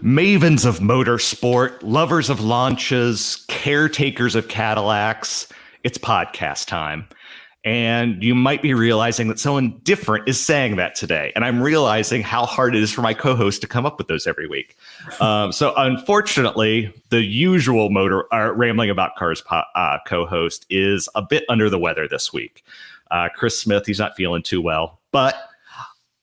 Mavens of motorsport, lovers of launches, caretakers of Cadillacs, it's podcast time. And you might be realizing that someone different is saying that today. And I'm realizing how hard it is for my co-host to come up with those every week. So unfortunately, the usual Rambling About Cars co-host is a bit under the weather this week. Chris Smith, he's not feeling too well. But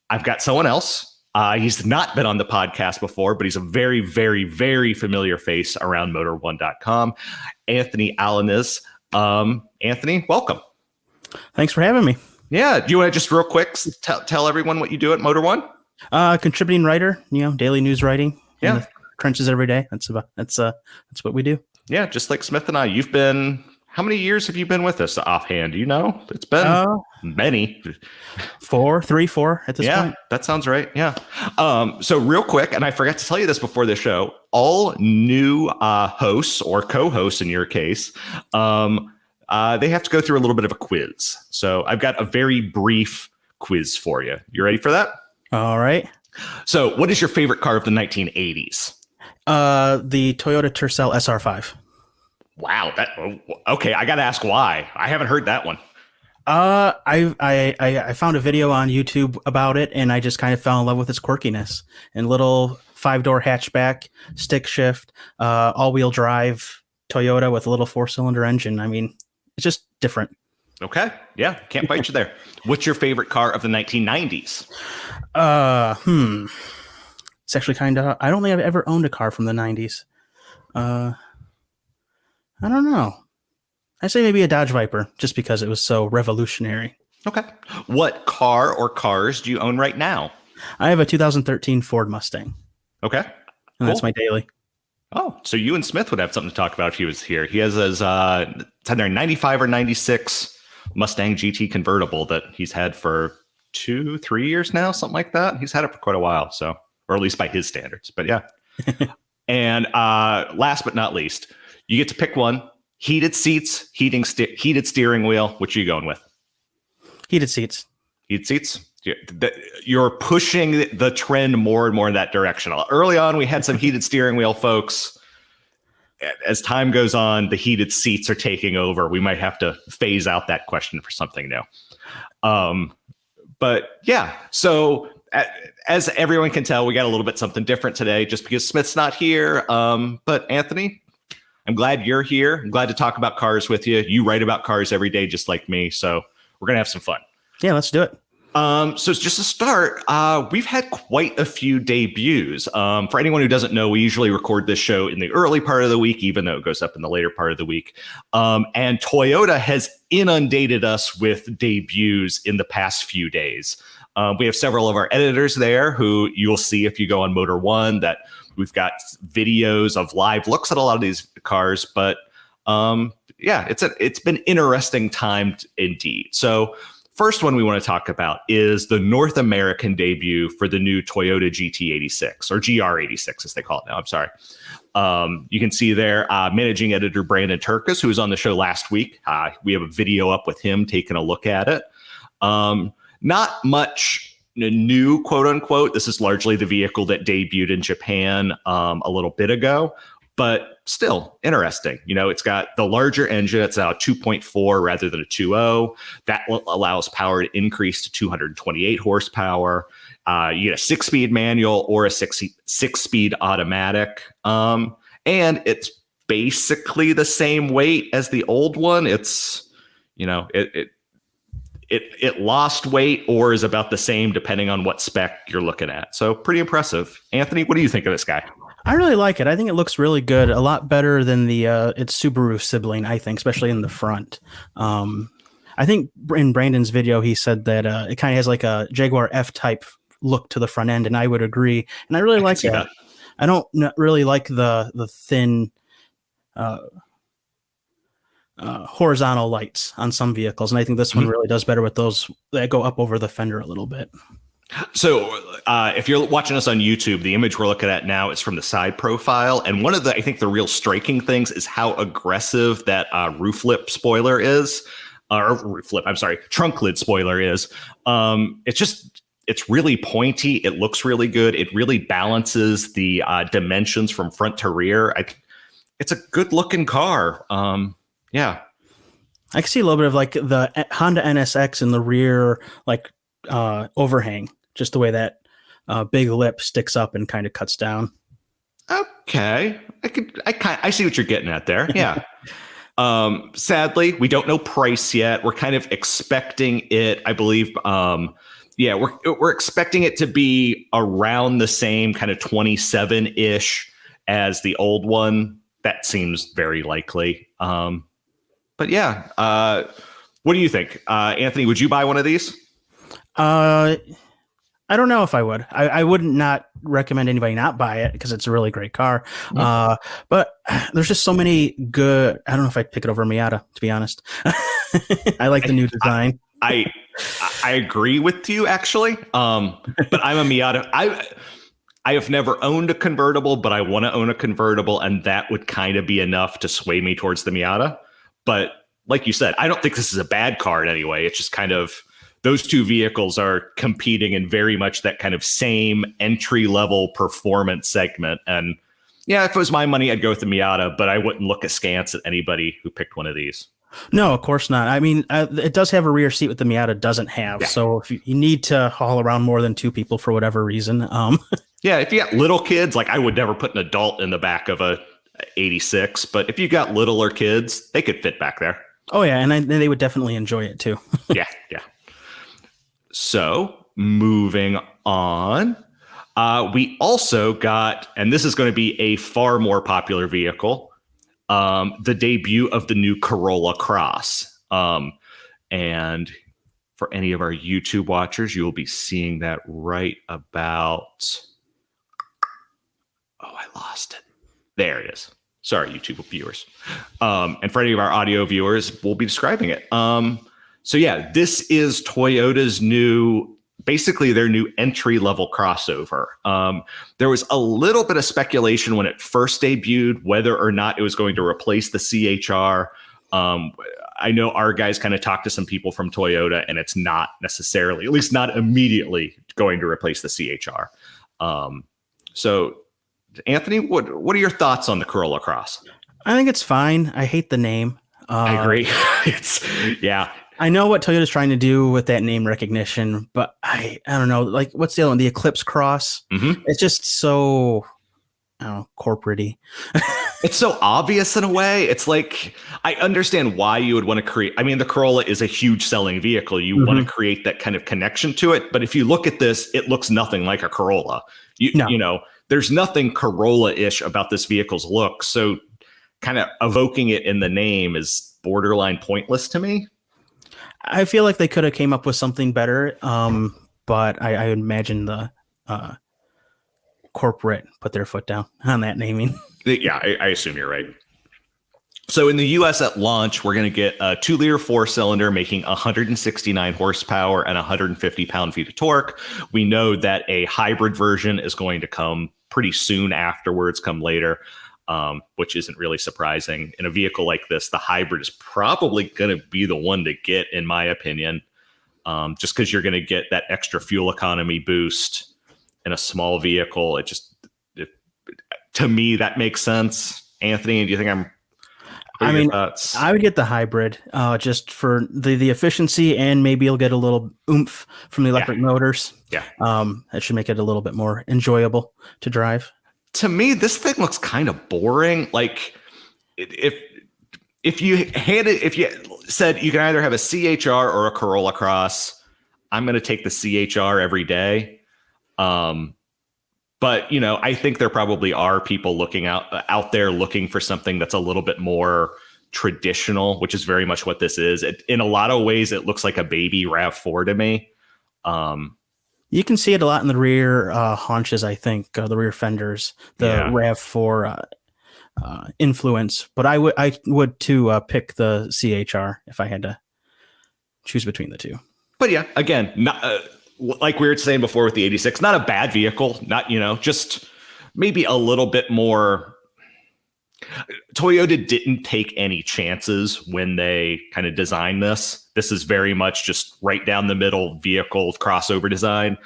I've got someone else. He's not been on the podcast before, but he's a very, very, very familiar face around Motor1.com. Anthony Alaniz. Anthony, welcome. Thanks for having me. Yeah. Do you want to just real quick tell everyone what you do at Motor One? Contributing writer, daily news writing. Yeah. In the trenches every day. That's what we do. Yeah. Just like Smith and I, how many years have you been with us offhand? Do you know? It's been many. 4 at this point. Yeah, that sounds right. Yeah. So real quick, and I forgot to tell you this before the show, all new hosts or co-hosts in your case, they have to go through a little bit of a quiz. So I've got a very brief quiz for you. You ready for that? All right. So what is your favorite car of the 1980s? The Toyota Tercel SR5. Wow. Okay. I got to ask why. I haven't heard that one. I found a video on YouTube about it, and I just kind of fell in love with its quirkiness. And little 5-door hatchback, stick shift, all-wheel drive Toyota with a little 4-cylinder engine. I mean, it's just different. Okay. Yeah. Can't fight you there. What's your favorite car of the 1990s? It's actually I don't think I've ever owned a car from the 90s. I don't know. I say maybe a Dodge Viper, just because it was so revolutionary. Okay. What car or cars do you own right now? I have a 2013 Ford Mustang. Okay. And cool. That's my daily. Oh, so you and Smith would have something to talk about if he was here. He has his it's either 95 or 96 Mustang GT convertible that he's had for 2-3 years now, something like that. He's had it for quite a while, so, or at least by his standards. But yeah. And last but not least, you get to pick one. Heated seats, heated steering wheel. What are you going with? Heated seats. Heated seats? You're pushing the trend more and more in that direction. Early on, we had some heated steering wheel folks. As time goes on, the heated seats are taking over. We might have to phase out that question for something new. But yeah, so as everyone can tell, we got a little bit something different today just because Smith's not here. But Anthony, I'm glad you're here. I'm glad to talk about cars with you. You write about cars every day, just like me. So we're going to have some fun. Yeah, let's do it. So just to start, we've had quite a few debuts. For anyone who doesn't know, we usually record this show in the early part of the week, even though it goes up in the later part of the week. And Toyota has inundated us with debuts in the past few days. We have several of our editors there who you'll see if you go on Motor One that we've got videos of live looks at a lot of these cars. But yeah, it's been interesting time indeed. So first one we want to talk about is the North American debut for the new Toyota GT86 or GR86 as they call it now. I'm sorry. You can see there managing editor Brandon Turkus, who was on the show last week. We have a video up with him taking a look at it. Not much new, quote unquote. This is largely the vehicle that debuted in Japan a little bit ago, but still interesting. It's got the larger engine. It's now a 2.4 rather than a 2.0. That allows power to increase to 228 horsepower. You get a 6-speed manual or a six-speed automatic. And it's basically the same weight as the old one. It's, it lost weight or is about the same depending on what spec you're looking at. So pretty impressive. Anthony, what do you think of this guy? I really like it. I think it looks really good. A lot better than its Subaru sibling, I think, especially in the front. I think in Brandon's video, he said that it kind of has like a Jaguar F-type look to the front end, and I would agree. And I really like that. I don't really like the thin horizontal lights on some vehicles, and I think this one really does better with those that go up over the fender a little bit. So if you're watching us on YouTube, the image we're looking at now is from the side profile. And one of I think the real striking things is how aggressive that trunk lid spoiler is. It's just it's really pointy. It looks really good. It really balances the dimensions from front to rear. It's a good looking car. Yeah. I can see a little bit of like the Honda NSX in the rear, like overhang, just the way that big lip sticks up and kind of cuts down. Okay. I see what you're getting at there. Yeah. Sadly, we don't know price yet. We're kind of expecting it, I believe. We're expecting it to be around the same kind of 27-ish as the old one. That seems very likely. But yeah, what do you think? Anthony, would you buy one of these? I don't know if I would. I would not recommend anybody not buy it because it's a really great car. But there's just so many good. I don't know if I'd pick it over a Miata, to be honest. I like the new design. I agree with you, actually. But I'm a Miata. I have never owned a convertible, but I want to own a convertible, and that would kind of be enough to sway me towards the Miata. But like you said, I don't think this is a bad car in any way. It's just kind of those two vehicles are competing in very much that kind of same entry-level performance segment. And yeah, if it was my money, I'd go with the Miata, but I wouldn't look askance at anybody who picked one of these. No, of course not. I mean, it does have a rear seat, what the Miata doesn't have. Yeah. So if you need to haul around more than two people for whatever reason. Yeah, if you got little kids, like I would never put an adult in the back of a 86, but if you got littler kids, they could fit back there. Oh, yeah, and they would definitely enjoy it, too. Yeah. So, moving on, we also got, and this is going to be a far more popular vehicle, the debut of the new Corolla Cross. And for any of our YouTube watchers, you will be seeing that right about... Oh, I lost it. There it is. Sorry, YouTube viewers. And for any of our audio viewers, we'll be describing it. So yeah, this is Toyota's basically their new entry-level crossover. There was a little bit of speculation when it first debuted, whether or not it was going to replace the CHR. I know our guys kind of talked to some people from Toyota, and it's not necessarily, at least not immediately, going to replace the CHR. So Anthony, what are your thoughts on the Corolla Cross? I think it's fine. I hate the name. I agree. Yeah. I know what Toyota's trying to do with that name recognition, but I don't know. Like, what's the other one? The Eclipse Cross. Mm-hmm. It's just so, corporate-y. It's so obvious in a way. It's like, I understand why you would want to create. I mean, the Corolla is a huge selling vehicle. You want to create that kind of connection to it. But if you look at this, it looks nothing like a Corolla. You know, there's nothing Corolla-ish about this vehicle's look. So kind of evoking it in the name is borderline pointless to me. I feel like they could have came up with something better, but I imagine the corporate put their foot down on that naming. Yeah, I assume you're right. So in the U.S. at launch, we're going to get a 2-liter 4-cylinder making 169 horsepower and 150 pound-feet of torque. We know that a hybrid version is going to come pretty soon afterwards, come later. Which isn't really surprising. In a vehicle like this, the hybrid is probably going to be the one to get, in my opinion, just because you're going to get that extra fuel economy boost in a small vehicle. To me, that makes sense. Anthony, do you think I would get the hybrid just for the efficiency, and maybe you'll get a little oomph from the electric motors. Yeah. That should make it a little bit more enjoyable to drive. To me, this thing looks kind of boring. Like if you said you can either have a CHR or a Corolla Cross, I'm going to take the CHR every day. But I think there probably are people looking out there looking for something that's a little bit more traditional, which is very much what this is. In a lot of ways, it looks like a baby RAV4 to me. You can see it a lot in the rear haunches, I think, the rear fenders, the RAV4 influence. But I would too pick the CHR if I had to choose between the two. But yeah, again, not, like we were saying before with the 86, not a bad vehicle. Not just maybe a little bit more. Toyota didn't take any chances when they kind of designed this. This is very much just right down the middle vehicle crossover design,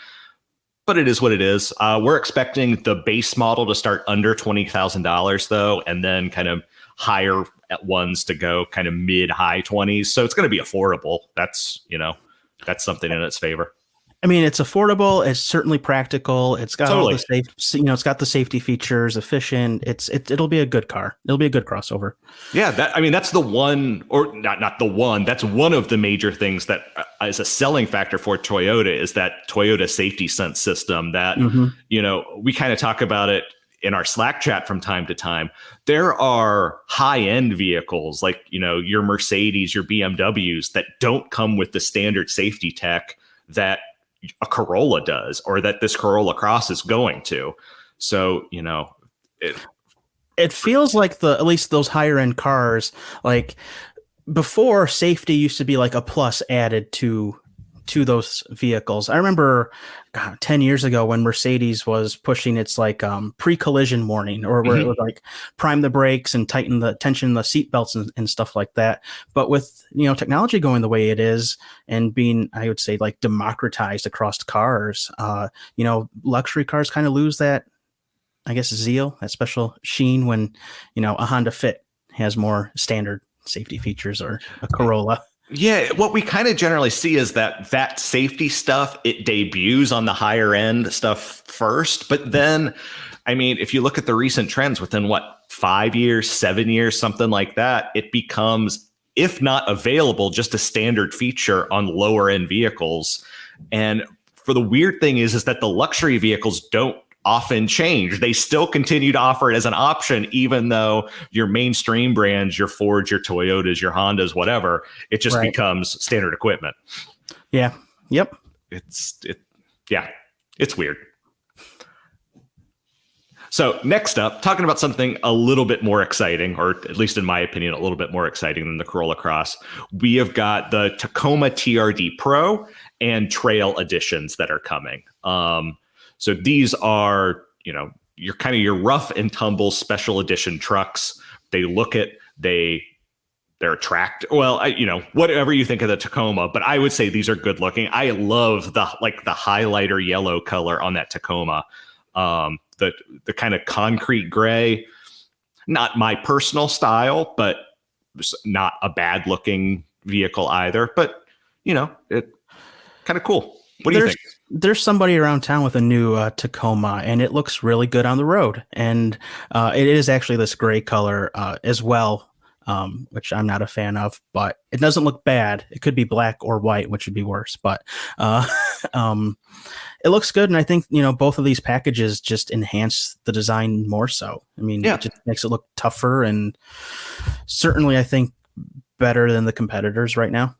but it is what it is. We're expecting the base model to start under $20,000 though, and then kind of higher at ones to go kind of mid-high 20s. So it's going to be affordable. That's, that's something in its favor. I mean, it's affordable. It's certainly practical. It's got all the safe, it's got the safety features, efficient. It'll be a good car. It'll be a good crossover. Yeah, that's the one, or not the one. That's one of the major things that is a selling factor for Toyota is that Toyota Safety Sense system. That we kind of talk about it in our Slack chat from time to time. There are high-end vehicles like your Mercedes, your BMWs that don't come with the standard safety tech that a Corolla does, or that this Corolla Cross is going to. So, it feels like at least those higher end cars, like before, safety used to be like a plus added to those vehicles. I remember 10 years ago when Mercedes was pushing its like pre-collision warning, or where it would like prime the brakes and tension the seat belts and stuff like that. But with technology going the way it is and being, I would say, like democratized across cars, luxury cars kind of lose that, I guess, zeal, that special sheen when a Honda Fit has more standard safety features, or a Corolla. Yeah, what we kind of generally see is that safety stuff, it debuts on the higher end stuff first. But then, I mean, if you look at the recent trends within 5 years, 7 years, something like that, it becomes, if not available, just a standard feature on lower end vehicles. And for the weird thing is that the luxury vehicles don't often change. They still continue to offer it as an option, even though your mainstream brands, your Fords, your Toyotas, your Hondas, whatever, it just becomes standard equipment. Yeah. Yep. It's weird. So next up, talking about something a little bit more exciting, or at least in my opinion, a little bit more exciting than the Corolla Cross. We have got the Tacoma TRD Pro and Trail editions that are coming. So these are, your rough and tumble special edition trucks. They're attractive. Well, whatever you think of the Tacoma, but I would say these are good looking. I love the highlighter yellow color on that Tacoma. The kind of concrete gray, not my personal style, but not a bad looking vehicle either. But, it kind of cool. What do you think? There's somebody around town with a new Tacoma, and it looks really good on the road. And it is actually this gray color as well, which I'm not a fan of, but it doesn't look bad. It could be black or white, which would be worse. But it looks good. And I think, both of these packages just enhance the design more so. I mean, It just makes it look tougher, and certainly I think better than the competitors right now.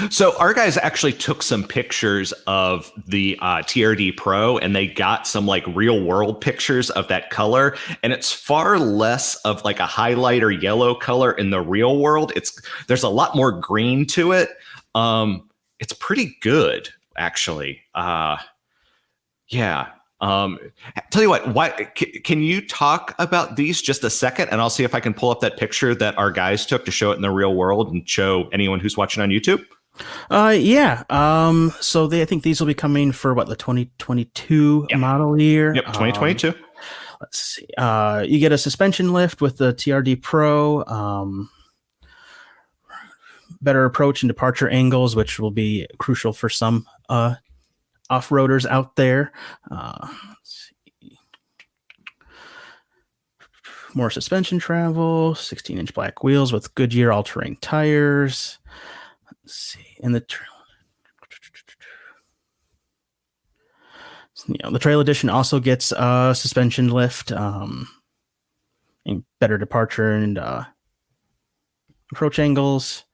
So our guys actually took some pictures of the TRD Pro, and they got some real world pictures of that color. And it's far less of a highlighter yellow color in the real world. There's a lot more green to it. It's pretty good, actually. Tell you what, can you talk about these just a second? And I'll see if I can pull up that picture that our guys took to show it in the real world and show anyone who's watching on YouTube. So I think these will be coming for the 2022 model year. Yep, 2022. Let's see. You get a suspension lift with the TRD Pro, better approach and departure angles, which will be crucial for some off-roaders out there. Let's see. More suspension travel, 16-inch black wheels with Goodyear all-terrain tires. Let's see. And the Trail Edition also gets suspension lift, and better departure and approach angles.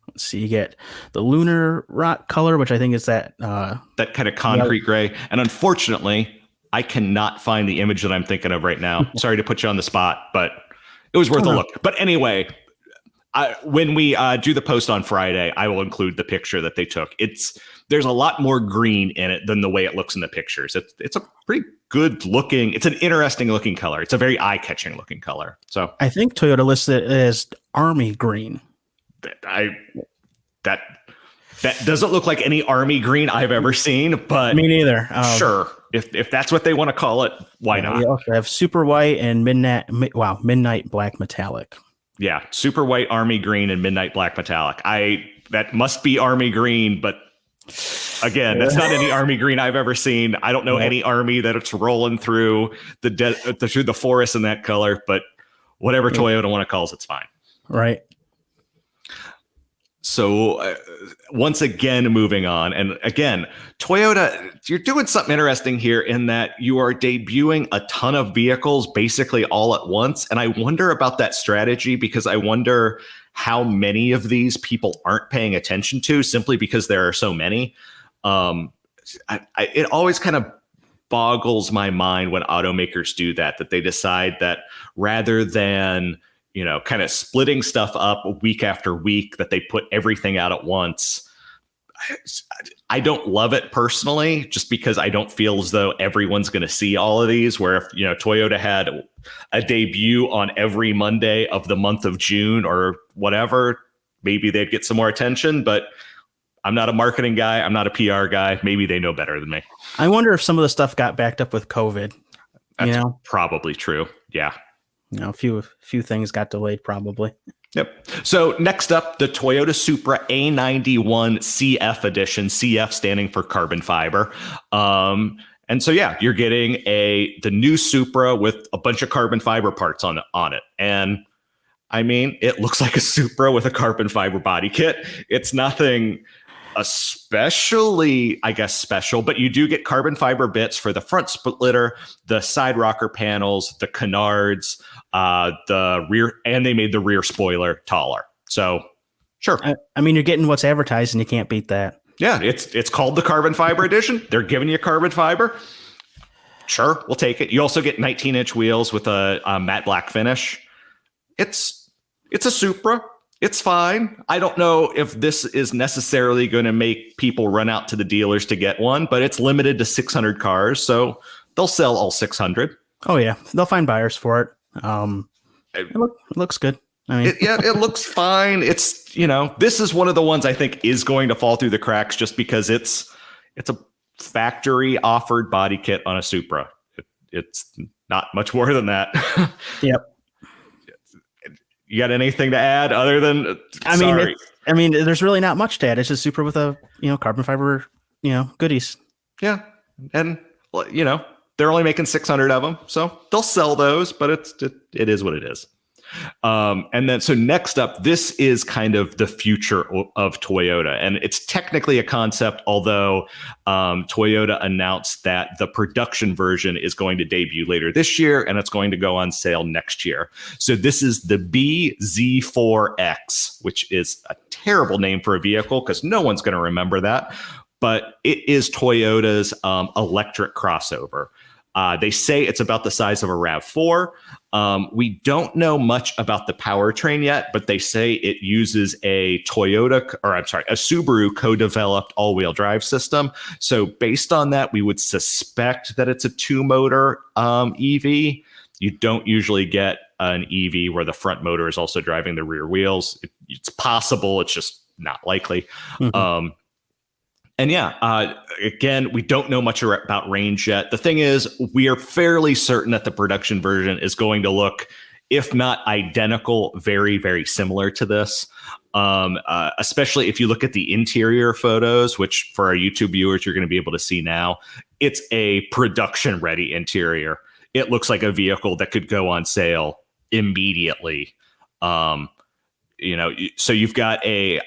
Let's see, you get the lunar rock color, which I think is that kind of concrete gray. And unfortunately, I cannot find the image that I'm thinking of right now. Sorry to put you on the spot, but it was worth a look. But anyway, when we do the post on Friday, I will include the picture that they took. There's a lot more green in it than the way it looks in the pictures. It's a pretty good looking. It's an interesting looking color. It's a very eye catching looking color. So I think Toyota listed it as army green. That doesn't look like any army green I've ever seen, but me neither. Sure, if that's what they want to call it, why not? We also have super white and midnight black metallic. Yeah, super white army green and midnight black metallic. That must be army green, but again, that's not any army green I've ever seen. I don't know any army that it's rolling through through the forest in that color, but whatever Toyota want to call it's fine. Right. So once again, moving on. And again, Toyota, you're doing something interesting here in that you are debuting a ton of vehicles basically all at once. And I wonder about that strategy because I wonder how many of these people aren't paying attention to simply because there are so many. It always kind of boggles my mind when automakers do that they decide that rather than kind of splitting stuff up week after week, that they put everything out at once. I don't love it personally, just because I don't feel as though everyone's going to see all of these, where if, Toyota had a debut on every Monday of the month of June or whatever, maybe they'd get some more attention, but I'm not a marketing guy. I'm not a PR guy. Maybe they know better than me. I wonder if some of the stuff got backed up with COVID. That's probably true. Yeah. A few things got delayed, probably. Yep. So next up, the Toyota Supra A91 CF edition, CF standing for carbon fiber. And so, yeah, you're getting the new Supra with a bunch of carbon fiber parts on it. And I mean, it looks like a Supra with a carbon fiber body kit. It's nothing especially, I guess, special, but you do get carbon fiber bits for the front splitter, the side rocker panels, the canards, the rear, and they made the rear spoiler taller. So sure. I mean, you're getting what's advertised and you can't beat that. Yeah. It's called the carbon fiber edition. They're giving you carbon fiber. Sure. We'll take it. You also get 19-inch wheels with a matte black finish. It's a Supra. It's fine. I don't know if this is necessarily going to make people run out to the dealers to get one, but it's limited to 600 cars, so they'll sell all 600. Oh, yeah. They'll find buyers for it. It looks good. I mean, it looks fine. It's, this is one of the ones I think is going to fall through the cracks just because it's a factory offered body kit on a Supra. It's not much more than that. Yep. You got anything to add other than? I mean, there's really not much to add. It's just Supra with a carbon fiber goodies. Yeah, and they're only making 600 of them, so they'll sell those. But it is what it is. And then so next up, this is kind of the future of Toyota, and it's technically a concept, although Toyota announced that the production version is going to debut later this year and it's going to go on sale next year. So this is the bZ4X, which is a terrible name for a vehicle because no one's going to remember that, but it is Toyota's electric crossover. They say it's about the size of a RAV4. We don't know much about the powertrain yet, but they say it uses a Subaru co-developed all-wheel drive system. So based on that, we would suspect that it's a two-motor EV. You don't usually get an EV where the front motor is also driving the rear wheels. It's possible. It's just not likely. Mm-hmm. And yeah, again, we don't know much about range yet. The thing is, we are fairly certain that the production version is going to look, if not identical, very, very similar to this. Especially if you look at the interior photos, which for our YouTube viewers, you're going to be able to see now. It's a production-ready interior. It looks like a vehicle that could go on sale immediately. So you've got a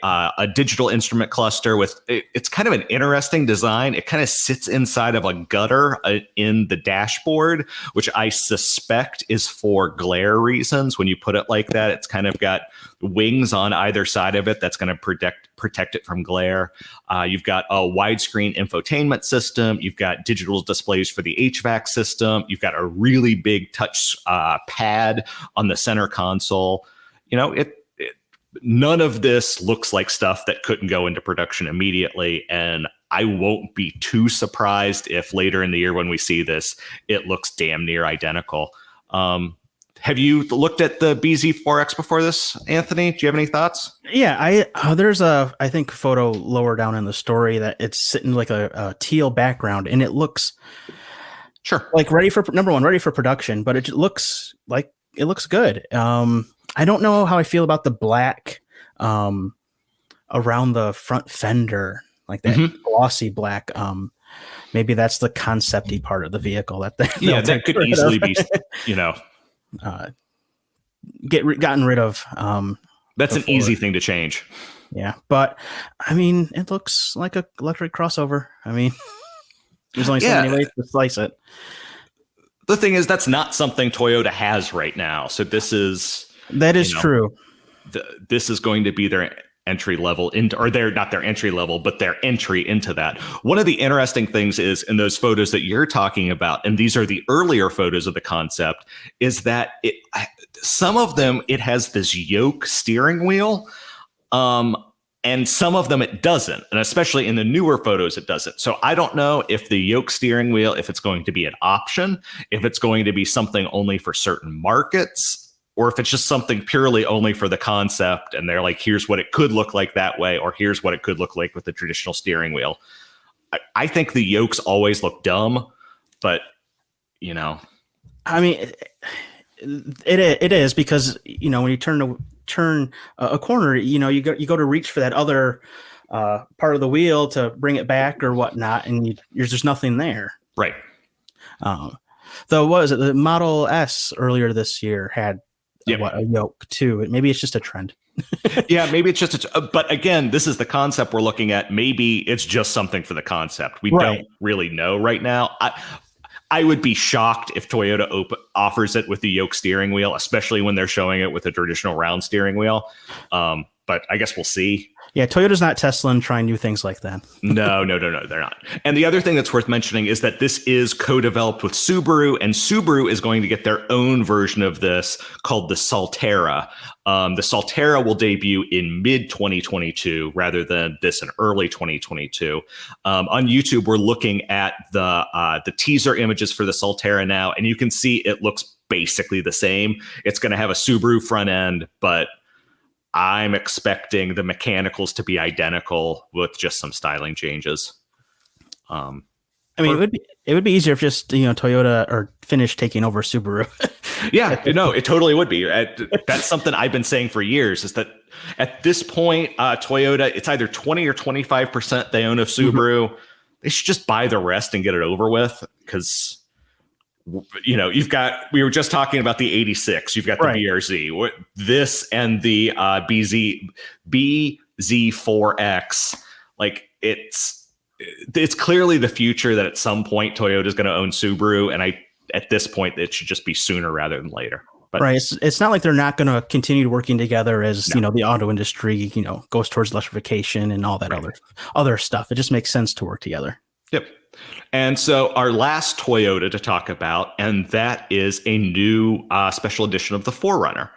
digital instrument cluster with it's kind of an interesting design. It kind of sits inside of a gutter in the dashboard, which I suspect is for glare reasons. When you put it like that, it's kind of got wings on either side of it that's going to protect it from glare. You've got a widescreen infotainment system. You've got digital displays for the HVAC system. You've got a really big touch pad on the center console. none of this looks like stuff that couldn't go into production immediately. And I won't be too surprised if later in the year when we see this, it looks damn near identical. Have you looked at the bZ4X before this, Anthony? Do you have any thoughts? Yeah, there's I think photo lower down in the story that it's sitting like a teal background, and it looks like ready for production, but it looks good. I don't know how I feel about the black around the front fender, like that glossy black. Maybe that's the concept-y part of the vehicle that that could easily be, gotten rid of. That's an easy thing to change. Yeah, but I mean, it looks like a electric crossover. I mean, there's only so many ways to slice it. The thing is, that's not something Toyota has right now. So this is true. This is going to be their entry level into, or they're not their entry level, but their entry into that. One of the interesting things is in those photos that you're talking about, and these are the earlier photos of the concept, is that some of them, it has this yoke steering wheel, and some of them it doesn't. And especially in the newer photos, it doesn't. So I don't know if the yoke steering wheel, if it's going to be an option, if it's going to be something only for certain markets, or if it's just something purely only for the concept, and they're like, here's what it could look like that way, or here's what it could look like with the traditional steering wheel. I think the yokes always look dumb, but I mean, it is because when you turn a corner, you go to reach for that other part of the wheel to bring it back or whatnot, and there's just nothing there. Right. Though, what was it? The Model S earlier this year had a yoke too. Maybe it's just a trend. Yeah, maybe it's just but again, this is the concept we're looking at. Maybe it's just something for the concept. We don't really know right now. I would be shocked if Toyota offers it with the yoke steering wheel, especially when they're showing it with a traditional round steering wheel. But I guess we'll see. Yeah, Toyota's not Tesla and trying new things like that. No, they're not. And the other thing that's worth mentioning is that this is co-developed with Subaru, and Subaru is going to get their own version of this called the Solterra. The Solterra will debut in mid-2022 rather than this in early 2022. On YouTube, we're looking at the teaser images for the Solterra now, and you can see it looks basically the same. It's going to have a Subaru front end, but I'm expecting the mechanicals to be identical with just some styling changes. I mean, it would be easier if just Toyota or finished taking over Subaru. Yeah, it totally would be. That's something I've been saying for years. Is that at this point, Toyota, it's either 20 or 25% they own of Subaru. Mm-hmm. They should just buy the rest and get it over with, because we were just talking about the 86. You've got the BRZ, this and the bZ4X. Like it's clearly the future that at some point Toyota is going to own Subaru. And at this point, it should just be sooner rather than later. But it's not like they're not going to continue working together as the auto industry goes towards electrification and all that other stuff. It just makes sense to work together. Yep. And so our last Toyota to talk about, and that is a new special edition of the forerunner.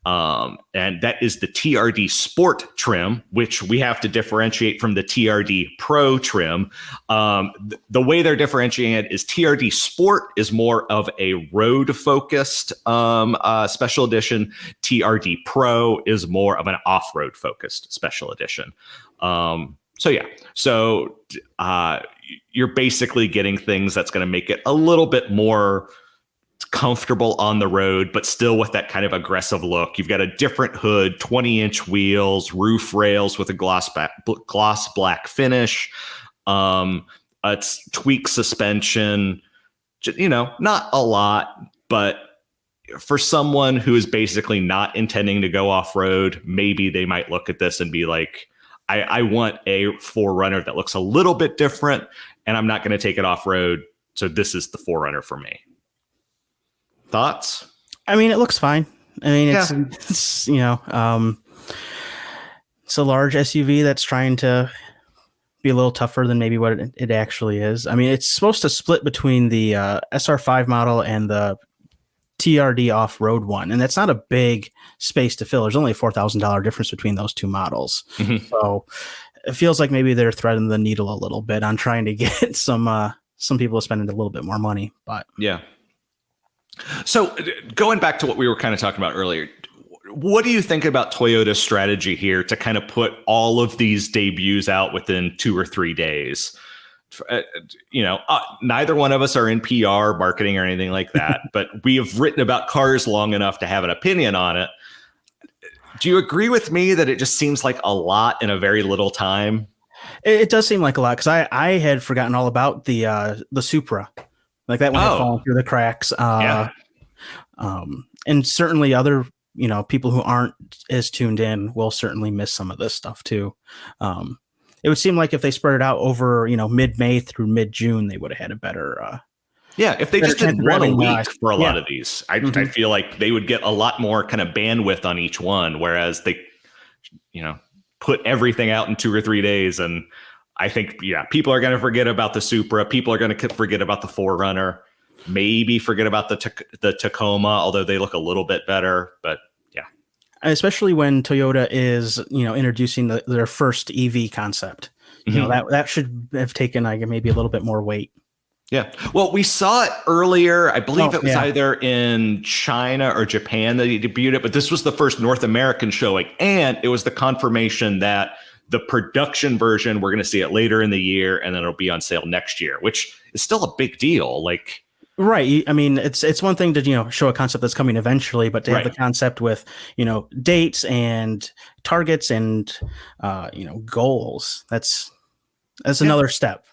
And that is the TRD Sport trim, which we have to differentiate from the TRD Pro trim. The way they're differentiating it is TRD Sport is more of a road-focused special edition. TRD Pro is more of an off-road focused special edition. So you're basically getting things that's going to make it a little bit more comfortable on the road, but still with that kind of aggressive look. You've got a different hood, 20-inch wheels, roof rails with a gloss black finish. It's tweaked suspension, not a lot, but for someone who is basically not intending to go off-road, maybe they might look at this and be like, I want a forerunner that looks a little bit different, and I'm not going to take it off-road, so this is the forerunner for me. Thoughts? I mean, it looks fine. I mean, it's it's a large SUV that's trying to be a little tougher than maybe what it actually is. I mean, it's supposed to split between the SR5 model and the TRD off-road one, and that's not a big space to fill. There's only a $4,000 difference between those two models. So it feels like maybe they're threading the needle a little bit on trying to get some people spending a little bit more money. But yeah. So going back to what we were kind of talking about earlier, what do you think about Toyota's strategy here to kind of put all of these debuts out within 2 or 3 days? Neither one of us are in PR, marketing, or anything like that, but we have written about cars long enough to have an opinion on it. Do you agree with me that it just seems like a lot in a very little time? It does seem like a lot, because I had forgotten all about the Supra. Like that one had fallen through the cracks. And certainly other, people who aren't as tuned in will certainly miss some of this stuff too. It would seem like if they spread it out over, mid-May through mid-June, they would have had a better. If they just did one a week for a lot of these, I feel like they would get a lot more kind of bandwidth on each one, whereas they, put everything out in 2 or 3 days. And I think, people are going to forget about the Supra. People are going to forget about the Forerunner, maybe forget about the Tacoma, although they look a little bit better. But especially when Toyota is, introducing their first EV concept, that should have taken maybe a little bit more weight. Yeah. Well, we saw it earlier. I believe it was either in China or Japan that he debuted it, but this was the first North American showing. And it was the confirmation that the production version, we're going to see it later in the year, and then it'll be on sale next year, which is still a big deal. Right. I mean, it's one thing to, show a concept that's coming eventually, but to have the concept with, dates and targets and, goals, that's another step.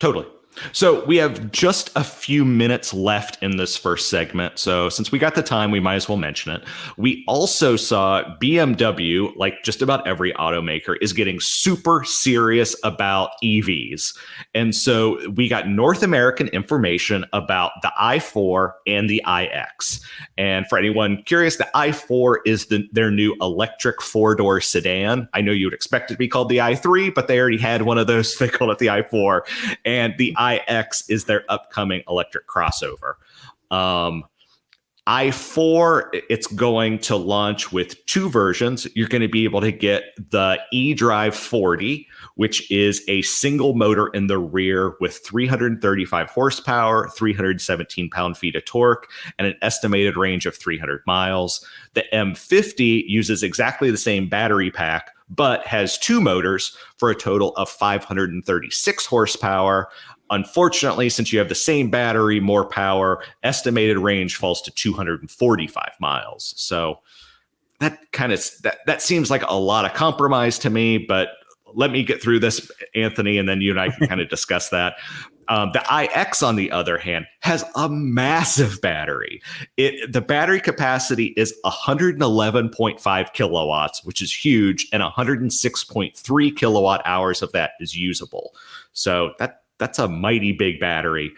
Totally. So we have just a few minutes left in this first segment. So since we got the time, we might as well mention it. We also saw BMW, like just about every automaker, is getting super serious about EVs. And so we got North American information about the i4 and the iX. And for anyone curious, the i4 is their new electric 4-door sedan. I know you would expect it to be called the i3, but they already had one of those. They call it the i4. And the iX is their upcoming electric crossover. i4, it's going to launch with 2 versions. You're going to be able to get the eDrive 40, which is a single motor in the rear with 335 horsepower, 317 pound-feet of torque, and an estimated range of 300 miles. The M50 uses exactly the same battery pack, but has 2 motors for a total of 536 horsepower. Unfortunately, since you have the same battery, more power, estimated range falls to 245 miles. So that seems like a lot of compromise to me, but let me get through this, Anthony, and then you and I can kind of discuss that. The iX, on the other hand, has a massive battery. The battery capacity is 111.5 kilowatts, which is huge, and 106.3 kilowatt hours of that is usable. So that's a mighty big battery.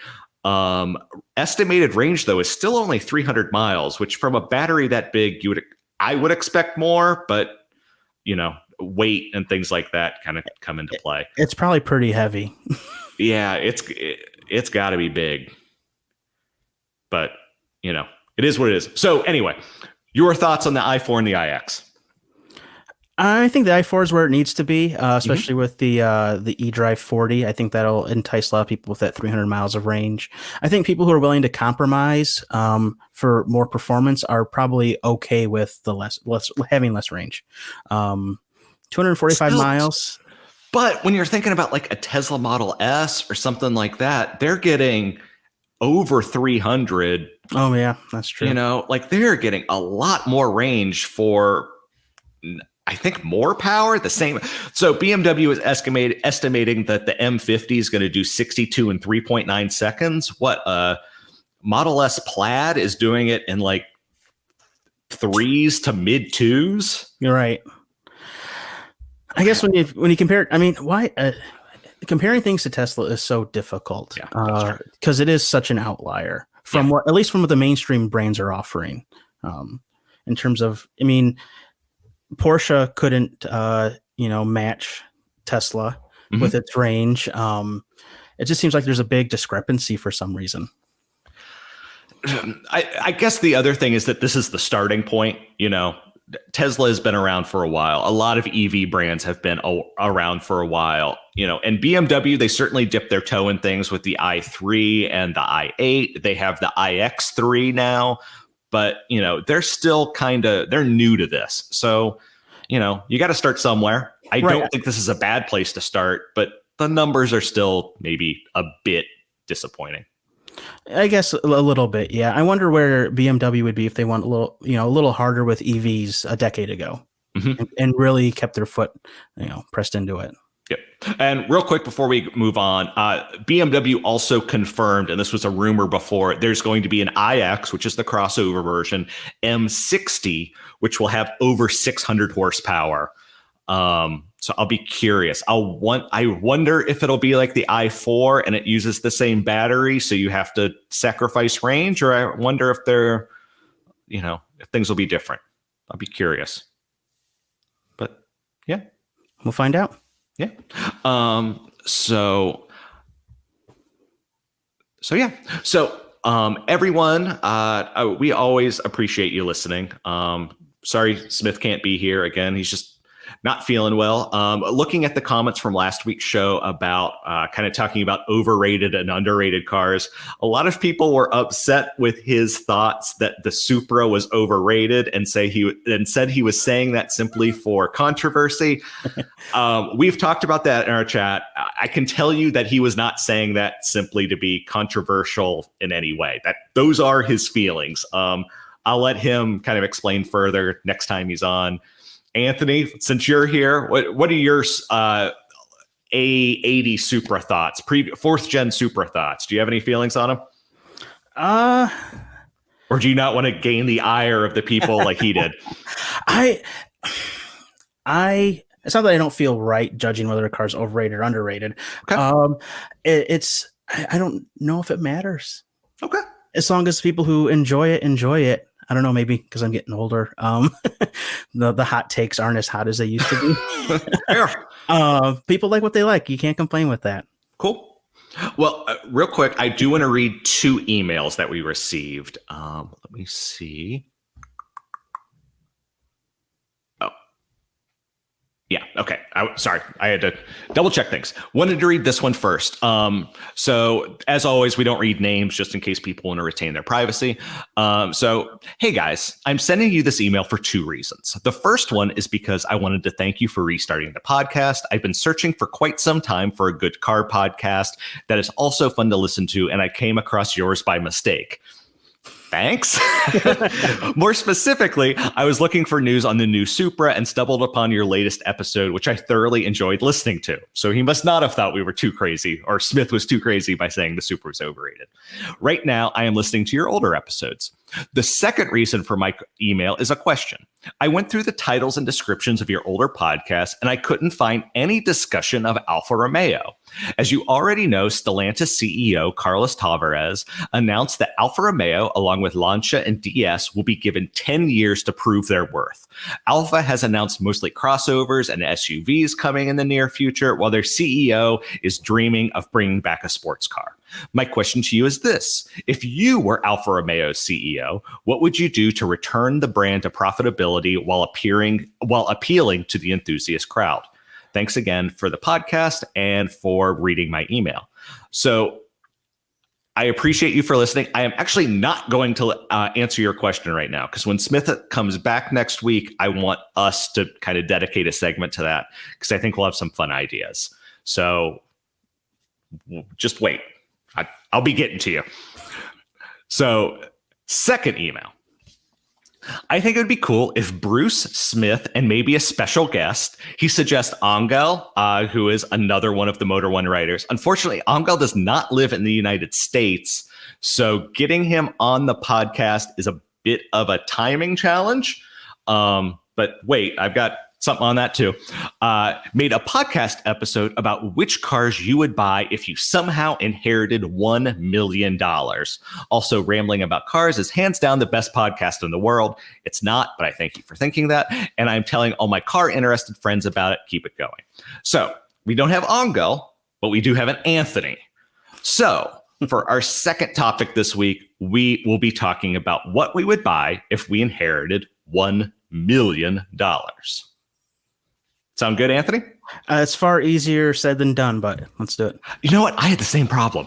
Estimated range, though, is still only 300 miles, which from a battery that big, I would expect more, but weight and things like that kind of come into play. It's probably pretty heavy. Yeah, it's got to be big. But, it is what it is. So anyway, your thoughts on the i4 and the iX? I think the i4 is where it needs to be, especially with the eDrive 40. I think that'll entice a lot of people with that 300 miles of range. I think people who are willing to compromise for more performance are probably okay with the having less range. 245 miles. But when you're thinking about like a Tesla Model S or something like that, they're getting over 300. Oh yeah, that's true. They're getting a lot more range for, I think, more power, the same. So BMW is estimating that the M50 is going to do 62 in 3.9 seconds. What Model S Plaid is doing it in like 3s to mid 2s. You're right. I guess when you compare, why comparing things to Tesla is so difficult because it is such an outlier from at least from what the mainstream brands are offering. In terms of, Porsche couldn't, match Tesla with its range. It just seems like there's a big discrepancy for some reason. I guess the other thing is that this is the starting point. Tesla has been around for a while. A lot of EV brands have been around for a while, and BMW, they certainly dipped their toe in things with the i3 and the i8. They have the iX3 now, but, they're still they're new to this. So, you got to start somewhere. I don't think this is a bad place to start, but the numbers are still maybe a bit disappointing. I guess a little bit, yeah. I wonder where BMW would be if they went a little harder with EVs a decade ago, and really kept their foot, pressed into it. Yep. And real quick before we move on, BMW also confirmed, and this was a rumor before, there's going to be an iX, which is the crossover version, M60, which will have over 600 horsepower. So I'll be curious. I wonder if it'll be like the i4 and it uses the same battery, so you have to sacrifice range, or I wonder if they're, if things will be different. I'll be curious. But yeah, we'll find out. Yeah. So yeah. So everyone, we always appreciate you listening. Sorry, Smith can't be here again. He's just not feeling well. Looking at the comments from last week's show about kind of talking about overrated and underrated cars, a lot of people were upset with his thoughts that the Supra was overrated and said he was saying that simply for controversy. We've talked about that in our chat. I can tell you that he was not saying that simply to be controversial in any way. That those are his feelings. I'll let him kind of explain further next time he's on. Anthony, since you're here, what are your A80 Supra thoughts? Fourth gen Supra thoughts? Do you have any feelings on them? Or do you not want to gain the ire of the people like he did? It's not that I don't feel right judging whether a car's overrated or underrated. Okay. I don't know if it matters. Okay. As long as people who enjoy it. I don't know, maybe because I'm getting older. The hot takes aren't as hot as they used to be. People like what they like. You can't complain with that. Cool. Well, real quick, I do want to read 2 emails that we received. Let me see. Yeah. Okay. Sorry. I had to double check things. Wanted to read this one first. So as always, we don't read names just in case people want to retain their privacy. So, hey guys, I'm sending you this email for 2 reasons. The first one is because I wanted to thank you for restarting the podcast. I've been searching for quite some time for a good car podcast that is also fun to listen to, and I came across yours by mistake. Thanks. More specifically, I was looking for news on the new Supra and stumbled upon your latest episode, which I thoroughly enjoyed listening to. So he must not have thought we were too crazy, or Smith was too crazy by saying the Supra was overrated. Right now, I am listening to your older episodes. The second reason for my email is a question. I went through the titles and descriptions of your older podcasts, and I couldn't find any discussion of Alfa Romeo. As you already know, Stellantis CEO Carlos Tavares announced that Alfa Romeo, along with Lancia and DS, will be given 10 years to prove their worth. Alfa has announced mostly crossovers and SUVs coming in the near future, while their CEO is dreaming of bringing back a sports car. My question to you is this. If you were Alfa Romeo's CEO, what would you do to return the brand to profitability while appealing to the enthusiast crowd? Thanks again for the podcast and for reading my email. So I appreciate you for listening. I am actually not going to answer your question right now, because when Smith comes back next week, I want us to kind of dedicate a segment to that, because I think we'll have some fun ideas. So just wait. I'll be getting to you. So, second email. I think it would be cool if Bruce, Smith, and maybe a special guest, he suggests Angel, who is another one of the Motor One writers. Unfortunately, Angel does not live in the United States, so getting him on the podcast is a bit of a timing challenge. But wait, I've got something on that too. Made a podcast episode about which cars you would buy if you somehow inherited $1 million. Also, Rambling About Cars is hands down the best podcast in the world. It's not, but I thank you for thinking that. And I'm telling all my car interested friends about it. Keep it going. So we don't have Angel, but we do have an Anthony. So For our second topic this week, we will be talking about what we would buy if we inherited $1 million. Sound good, Anthony? It's far easier said than done, but let's do it. You know what? I had the same problem.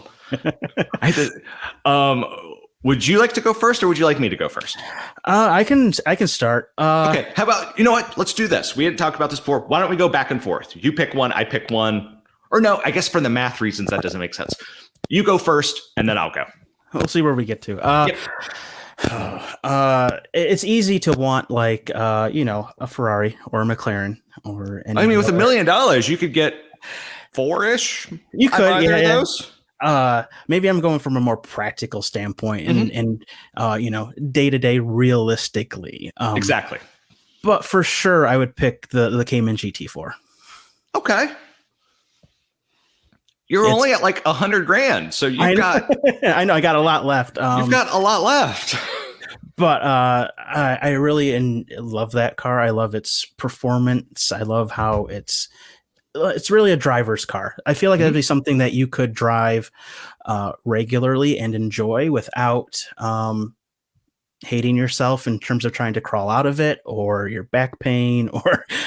Would you like to go first, or would you like me to go first? I can start. Okay. How about, you know what? Let's do this. We didn't talk about this before. Why don't we go back and forth? You pick one, I pick one. Or no, I guess for the math reasons, that doesn't make sense. You go first, and then I'll go. We'll see where we get to. Yep. It's easy to want like a Ferrari or a McLaren or any. I mean, with $1 million, you could get 4-ish. You could, either of those. Maybe I'm going from a more practical standpoint and day to day realistically. Exactly. But for sure, I would pick the Cayman GT4. Okay. You're only at like $100,000, so you've got. I know I got a lot left. You've got a lot left. But I really love that car. I love its performance. I love how it's really a driver's car. I feel like that'd be something that you could drive regularly and enjoy without hating yourself in terms of trying to crawl out of it, or your back pain,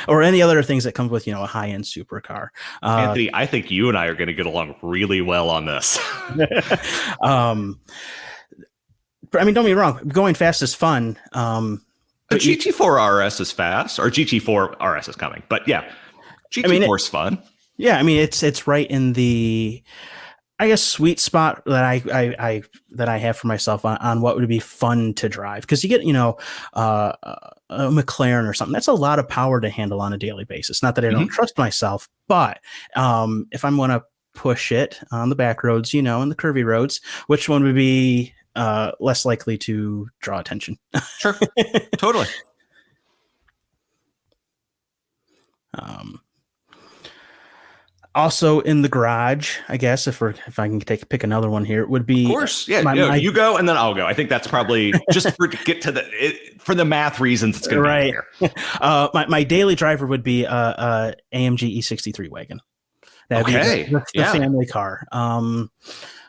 or any other things that comes with a high-end supercar. Anthony, I think you and I are going to get along really well on this. I mean, don't get me wrong, going fast is fun. A GT4 RS is fast, or GT4 RS is coming, but yeah, GT4 is fun. Yeah, I mean, it's right in the, I guess, sweet spot that I have for myself on what would be fun to drive. Because you get, a McLaren or something, that's a lot of power to handle on a daily basis. Not that I don't trust myself, but if I'm going to push it on the back roads, and the curvy roads, which one would be less likely to draw attention? Sure, totally. Also in the garage, I guess, if I can pick another one here, it would be, of course, yeah. You go and then I'll go. I think that's probably just to get to for the math reasons. It's going to be here. My daily driver would be AMG E63 wagon. That'd be the family car.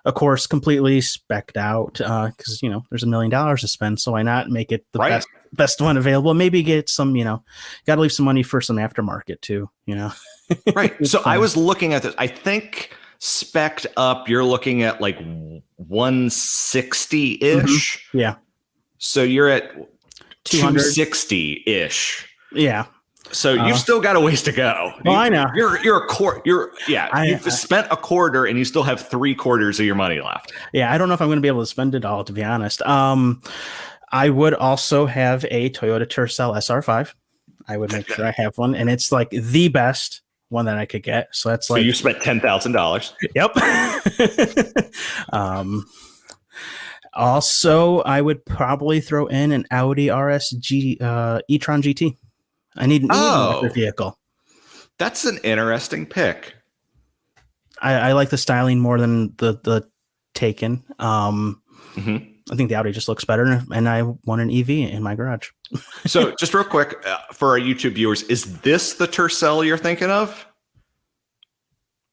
Of course, completely specced out because there's $1 million to spend. So why not make it the best one available? Maybe get some, got to leave some money for some aftermarket too. Right. So I was looking at this. I think specced up, you're looking at like 160-ish. Yeah. So you're at 260-ish. Yeah. So you've still got a ways to go. Well, I know. You've spent a quarter and you still have 3/4 of your money left. Yeah, I don't know if I'm going to be able to spend it all, to be honest. I would also have a Toyota Tercel SR5. I would make sure I have one, and it's like the best one that I could get. So that's like, you spent $10,000. Yep. Also, I would probably throw in an Audi RS e-tron GT. I need an electric vehicle. That's an interesting pick. I like the styling more than the Taken. I think the Audi just looks better, and I want an EV in my garage. So just real quick, for our YouTube viewers, is this the Tercel you're thinking of?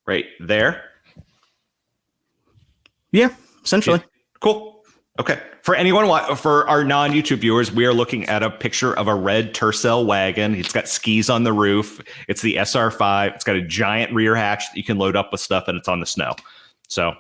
Right there? Yeah, essentially. Yeah. Cool. Okay. For our non-YouTube viewers, we are looking at a picture of a red Tercel wagon. It's got skis on the roof. It's the SR5. It's got a giant rear hatch that you can load up with stuff, and it's on the snow. So,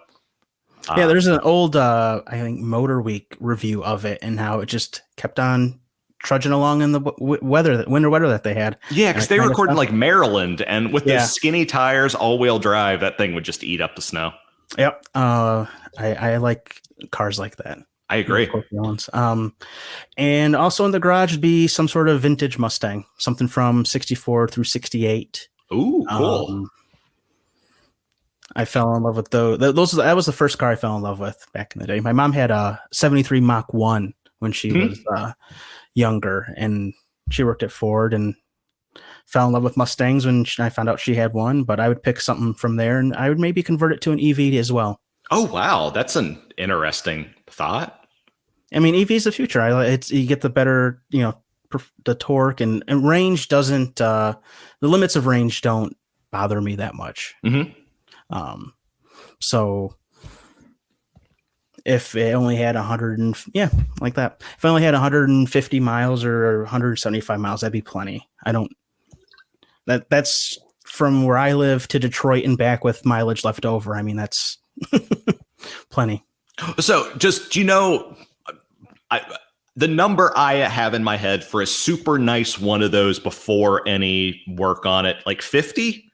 yeah, there's an old, I think, Motor Week review of it and how it just kept on trudging along in the winter weather that they had. Yeah, because they recorded in like Maryland, and with the skinny tires, all-wheel drive, that thing would just eat up the snow. Yep. I like cars like that. I agree. And also in the garage would be some sort of vintage Mustang, something from 64 through 68. Ooh, cool. I fell in love with those. That was the first car I fell in love with back in the day. My mom had a 73 Mach 1 when she was younger, and she worked at Ford and fell in love with Mustangs when I found out she had one. But I would pick something from there, and I would maybe convert it to an EV as well. Oh, wow. That's an interesting thought. I mean, EV is the future. You get the better, the torque and range doesn't, the limits of range don't bother me that much. So if it only had 100 and like that. If I only had 150 miles or 175 miles, that'd be plenty. That's from where I live to Detroit and back with mileage left over. I mean, that's plenty. So just, the number I have in my head for a super nice one of those before any work on it, like 50?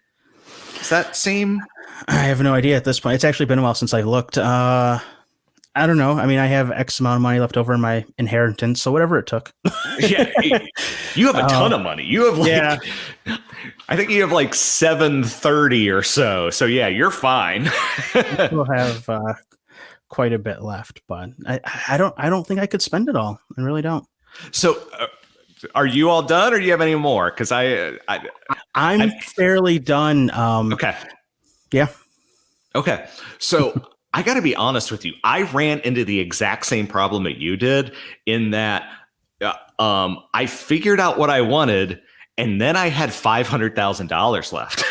Does that seem? I have no idea at this point. It's actually been a while since I looked. I don't know. I mean, I have X amount of money left over in my inheritance, so whatever it took. Yeah, you have a ton of money. You have I think you have like 730 or so. So yeah, you're fine. We'll have quite a bit left, but I don't think I could spend it all. I really don't. So are you all done, or do you have any more? Because I'm fairly done. Okay. Yeah. Okay. So I got to be honest with you. I ran into the exact same problem that you did, in that I figured out what I wanted, and then I had $500,000 left.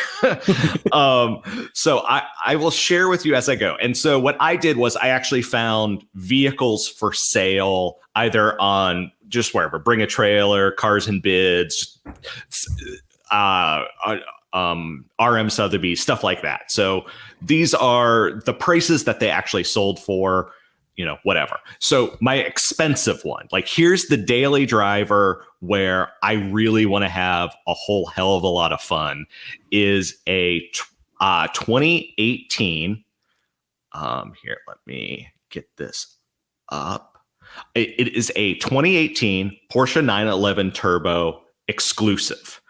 So I will share with you as I go. And so what I did was I actually found vehicles for sale, either on just wherever, Bring a Trailer, Cars and Bids, RM Sotheby's, stuff like that. So these are the prices that they actually sold for, whatever. So my expensive one, like, here's the daily driver where I really want to have a whole hell of a lot of fun, is a 2018. Here, let me get this up. It is a 2018 Porsche 911 Turbo exclusive.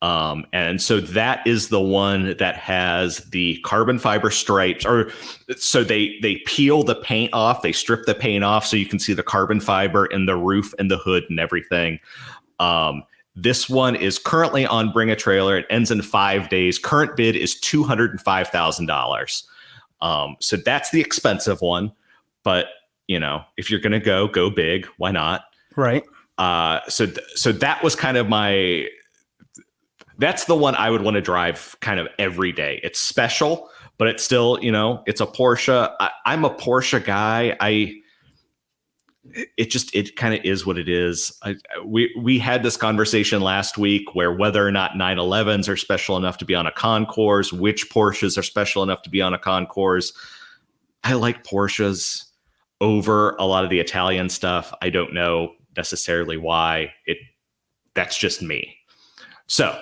And so that is the one that has the carbon fiber stripes, or so they peel the paint off, they strip the paint off so you can see the carbon fiber in the roof and the hood and everything. This one is currently on Bring a Trailer. It ends in 5 days. Current bid is $205,000. So that's the expensive one. But, if you're going to go big, why not? Right. So that was kind of that's the one I would want to drive kind of every day. It's special, but it's still, it's a Porsche. I'm a Porsche guy. It kind of is what it is. We had this conversation last week where whether or not 911s are special enough to be on a concours, which Porsches are special enough to be on a concours. I like Porsches over a lot of the Italian stuff. I don't know necessarily why. That's just me. So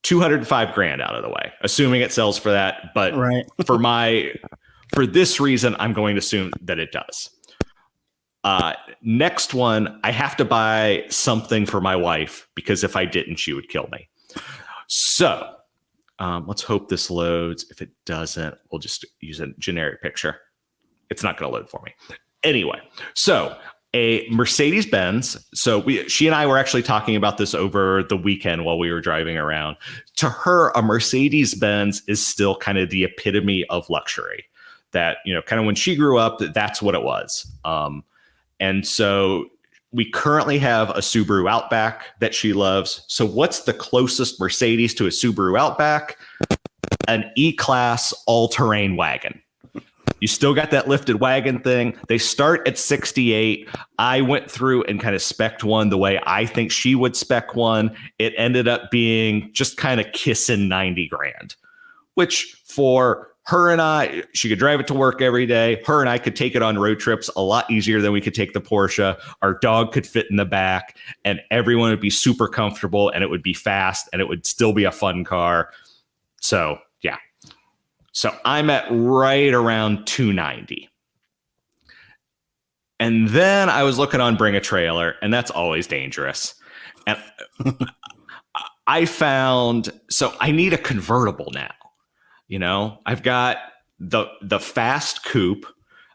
$205,000 out of the way, assuming it sells for that. But right. for this reason, I'm going to assume that it does. Next one, I have to buy something for my wife, because if I didn't, she would kill me. So let's hope this loads. If it doesn't, we'll just use a generic picture. It's not going to load for me. Anyway, so a Mercedes-Benz. So she and I were actually talking about this over the weekend while we were driving around. To her, a Mercedes-Benz is still kind of the epitome of luxury. That, kind of when she grew up, that's what it was. And so we currently have a Subaru Outback that she loves. So what's the closest Mercedes to a Subaru Outback? An E-Class all-terrain wagon. You still got that lifted wagon thing. They start at 68. I went through and kind of spec'd one the way I think she would spec one. It ended up being just kind of kissing $90,000, which for her and I, she could drive it to work every day. Her and I could take it on road trips a lot easier than we could take the Porsche. Our dog could fit in the back, and everyone would be super comfortable, and it would be fast, and it would still be a fun car. So, yeah. So I'm at right around 290. And then I was looking on Bring a Trailer, and that's always dangerous. And I found, so I need a convertible now. I've got the fast coupe.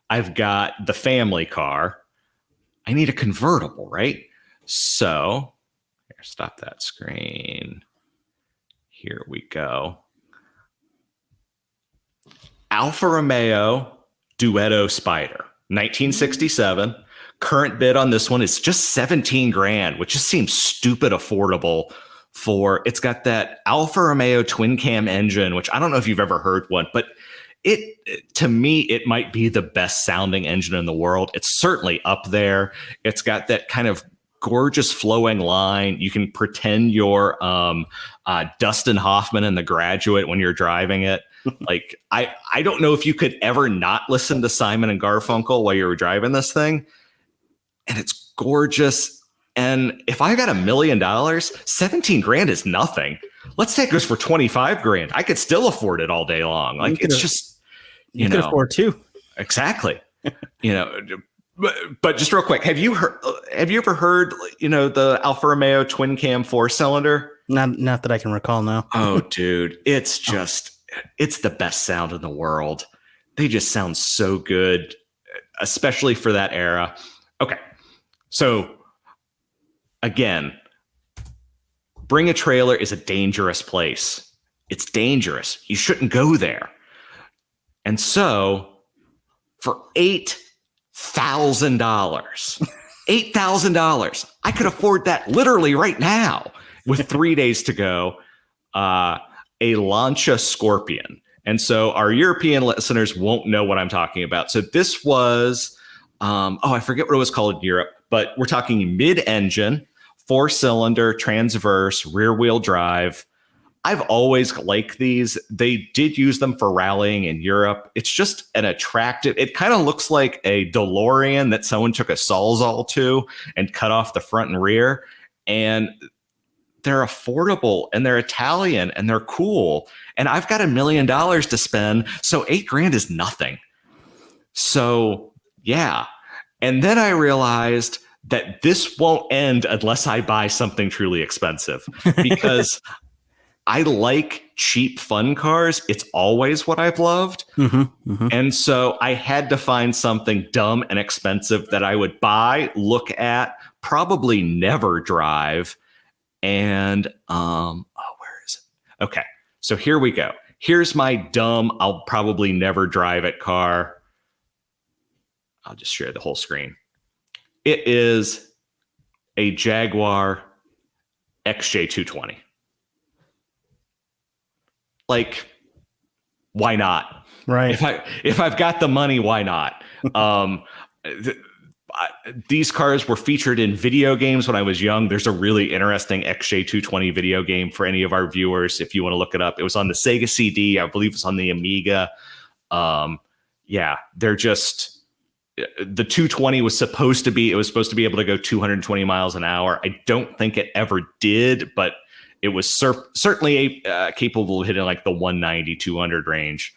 I've got the family car. I need a convertible, right? So here, stop that screen. Here we go. Alfa Romeo Duetto Spider, 1967. Current bid on this one is just $17,000, which just seems stupid affordable. It's got that Alfa Romeo twin cam engine, which I don't know if you've ever heard one, but to me, it might be the best sounding engine in the world. It's certainly up there. It's got that kind of gorgeous flowing line. You can pretend you're Dustin Hoffman in The Graduate when you're driving it. Like, I don't know if you could ever not listen to Simon and Garfunkel while you were driving this thing. And it's gorgeous. And if I got $1 million, 17 grand is nothing. Let's say it goes for 25 grand. I could still afford it all day long. Like, it's just, you could afford two. Exactly. But just real quick, have you ever heard, the Alfa Romeo twin cam 4-cylinder? Not that I can recall now. Oh, dude, it's the best sound in the world. They just sound so good, especially for that era. Okay. So again, bring a trailer is a dangerous place. It's dangerous. You shouldn't go there. And so for $8,000, $8,000, I could afford that literally right now with 3 days to go. A Lancia Scorpion. And so our European listeners won't know what I'm talking about. So this was, I forget what it was called in Europe, but we're talking mid-engine, 4-cylinder, transverse, rear-wheel drive. I've always liked these. They did use them for rallying in Europe. It's just an attractive, it kind of looks like a DeLorean that someone took a Sawzall to and cut off the front and rear. And they're affordable and they're Italian and they're cool. And I've got $1 million to spend. So $8,000 is nothing. So yeah. And then I realized that this won't end unless I buy something truly expensive, because I like cheap fun cars. It's always what I've loved. And so I had to find something dumb and expensive that I would buy, look at, probably never drive. And where is it? Okay, so here we go. Here's my dumb, I'll probably never drive it car. I'll just share the whole screen. It is a Jaguar XJ220. Like, why not? Right. If I've got the money, why not? These cars were featured in video games when I was young. There's a really interesting XJ220 video game for any of our viewers if you want to look it up. It was on the Sega CD. I believe it's on the Amiga. They're just, the 220 was supposed to be able to go 220 miles an hour. I don't think it ever did, but it was certainly capable of hitting like the 190, 200 range.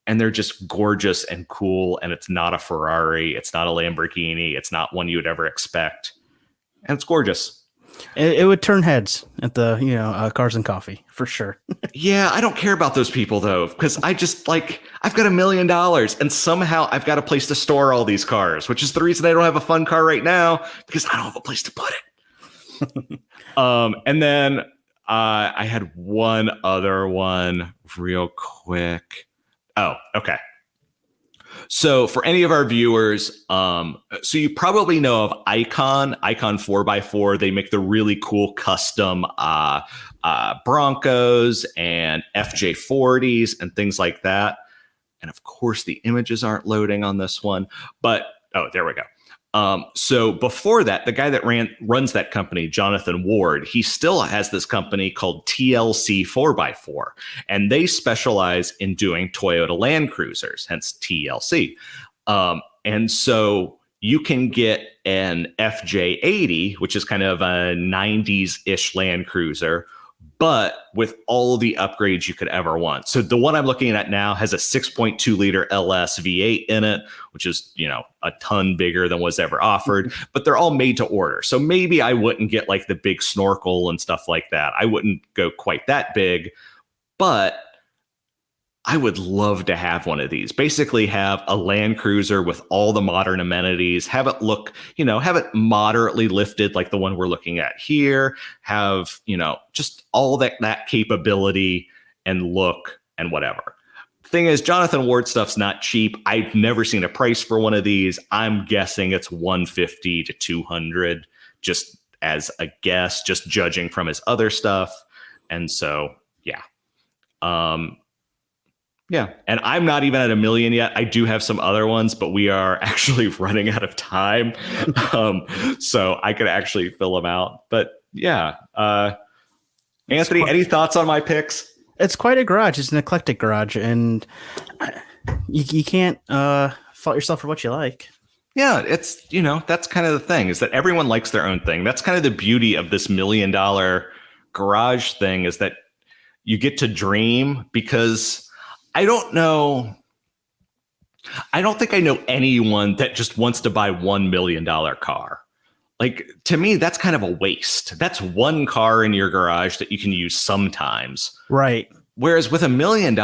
And they're just gorgeous and cool. And it's not a Ferrari. It's not a Lamborghini. It's not one you would ever expect. And it's gorgeous. It would turn heads at the, Cars and Coffee for sure. Yeah, I don't care about those people though, because I just I've got $1 million and somehow I've got a place to store all these cars, which is the reason I don't have a fun car right now, because I don't have a place to put it. And then I had one other one real quick. Oh, okay. So for any of our viewers, so you probably know of Icon 4x4. They make the really cool custom Broncos and FJ40s and things like that. And of course, the images aren't loading on this one. But, there we go. So before that, the guy that runs that company, Jonathan Ward, he still has this company called TLC 4x4, and they specialize in doing Toyota Land Cruisers, hence TLC. And so you can get an FJ80, which is kind of a 90s-ish Land Cruiser, but with all the upgrades you could ever want. So the one I'm looking at now has a 6.2 liter LS V8 in it, which is, a ton bigger than was ever offered, but they're all made to order. So maybe I wouldn't get like the big snorkel and stuff like that. I wouldn't go quite that big, but I would love to have one of these. Basically have a Land Cruiser with all the modern amenities, have it look, have it moderately lifted like the one we're looking at here, have, just all that capability and look and whatever. Thing is, Jonathan Ward stuff's not cheap. I've never seen a price for one of these. I'm guessing it's $150 to $200, just as a guess, just judging from his other stuff. And so, yeah. Yeah. And I'm not even at 1 million yet. I do have some other ones, but we are actually running out of time. So I could actually fill them out. But yeah. Anthony, any thoughts on my picks? It's quite a garage. It's an eclectic garage, and you can't fault yourself for what you like. Yeah, it's, that's kind of the thing, is that everyone likes their own thing. That's kind of the beauty of this $1 million garage thing, is that you get to dream, because I don't think I know anyone that just wants to buy $1 million car. Like, to me, that's kind of a waste. That's one car in your garage that you can use sometimes. Right. Whereas with $1 million,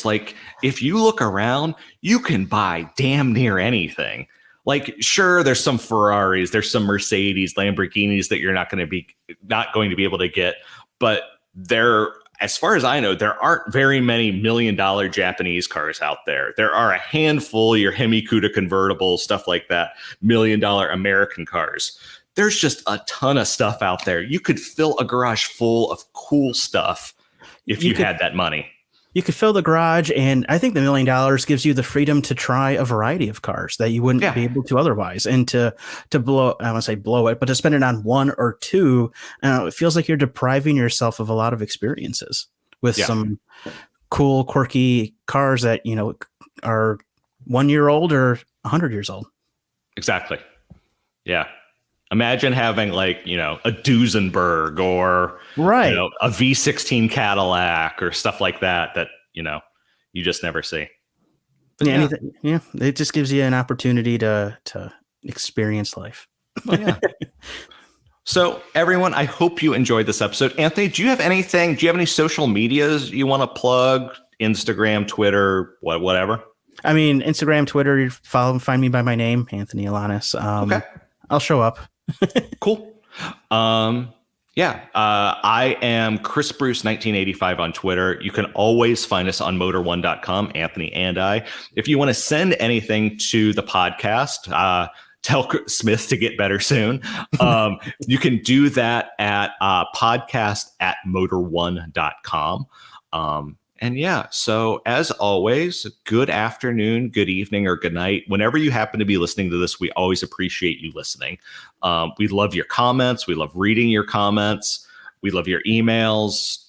like, if you look around, you can buy damn near anything. Like, sure, there's some Ferraris, there's some Mercedes, Lamborghinis that you're not going to be able to get. But as far as I know, there aren't very many $1 million Japanese cars out there. There are a handful, your Hemi Cuda convertible, stuff like that, $1 million American cars. There's just a ton of stuff out there. You could fill a garage full of cool stuff if you had that money. You could fill the garage, and I think the $1 million gives you the freedom to try a variety of cars that you wouldn't be able to otherwise, and to blow, I want to say blow it, but to spend it on one or two, it feels like you're depriving yourself of a lot of experiences with some cool, quirky cars that, are 1 year old or 100 years old. Exactly. Yeah. Imagine having like, a Duesenberg or a V16 Cadillac or stuff like that, you just never see. But it just gives you an opportunity to experience life. Oh, yeah. So everyone, I hope you enjoyed this episode. Anthony, do you have any social medias you want to plug? Instagram, Twitter, whatever? I mean, Instagram, Twitter, find me by my name, Anthony Alaniz. Okay. I'll show up. Cool. I am Chris Bruce 1985 on Twitter. You can always find us on motor1.com, Anthony and I. If you want to send anything to the podcast, tell Smith to get better soon. You can do that at podcast@motor1.com. So as always, good afternoon, good evening, or good night. Whenever you happen to be listening to this, we always appreciate you listening. We love your comments. We love reading your comments. We love your emails.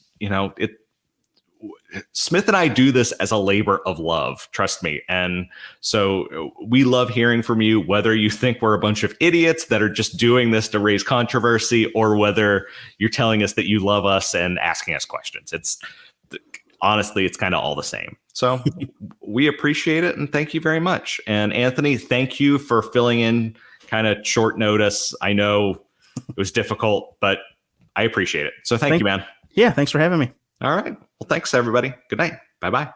Smith and I do this as a labor of love, trust me. And so we love hearing from you, whether you think we're a bunch of idiots that are just doing this to raise controversy, or whether you're telling us that you love us and asking us questions. Honestly, it's kind of all the same. So we appreciate it, and thank you very much. And Anthony, thank you for filling in kind of short notice. I know it was difficult, but I appreciate it. So thank you, man. Yeah, thanks for having me. All right. Well, thanks, everybody. Good night. Bye-bye.